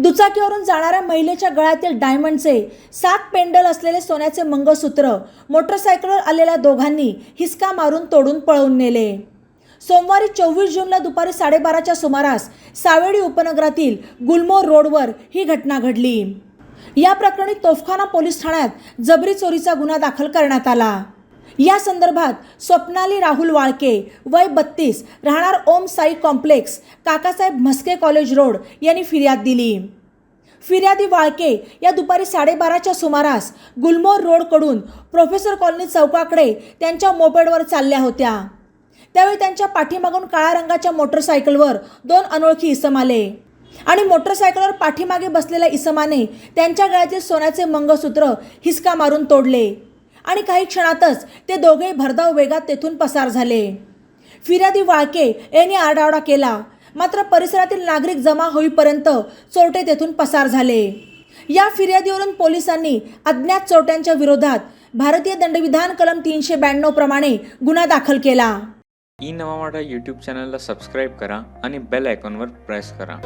दुचाकीवरून जाणाऱ्या महिलेच्या गळ्यातील डायमंडचे 7 पेंडल असलेले सोन्याचे मंगळसूत्र मोटरसायकलवर आलेल्या दोघांनी हिसका मारून तोडून पळवून नेले। सोमवारी 24 जूनला दुपारी 12:30च्या सुमारास सावेडी उपनगरातील गुलमोर रोडवर ही घटना घडली। या प्रकरणी तोफखाना पोलीस ठाण्यात जबरी चोरीचा गुन्हा दाखल करण्यात आला। या संदर्भात स्वप्नाली राहुल वाळके वय 32 राहणार Om Sai complex Kakasaheb Mhaske college road यांनी फिर्याद दिली। फिर्यादी वाळके या दुपारी 12:30च्या सुमारास गुलमोर रोडकडून प्रोफेसर कॉलनी चौकाकडे त्यांच्या मोपेडवर चालल्या होत्या। त्यावेळी त्यांच्या पाठीमागून काळ्या रंगाच्या मोटरसायकलवर 2 अनोळखी इसम आले आणि मोटरसायकलवर पाठीमागे बसलेल्या इसमाने त्यांच्या गळ्यातील सोन्याचे मंगळसूत्र हिसका मारून तोडले आणि काही क्षणातच ते दोघे भरधाव वेगात तेथून पसार झाले। फिर्यादी वाळके यांनी आरडाओरडा केला, मात्र परिसरातील नागरिक जमा होईपर्यंत चोरटे तेथून पसार झाले। या फिर्यादीवरून पोलिसांनी अज्ञात चोरट्यांच्या विरोधात भारतीय दंडविधान कलम 392 प्रमाणे गुन्हा दाखल केला। ई नवा मराठा यूट्यूब चॅनलला सबस्क्राईब करा आणि बेल आयकॉनवर प्रेस करा।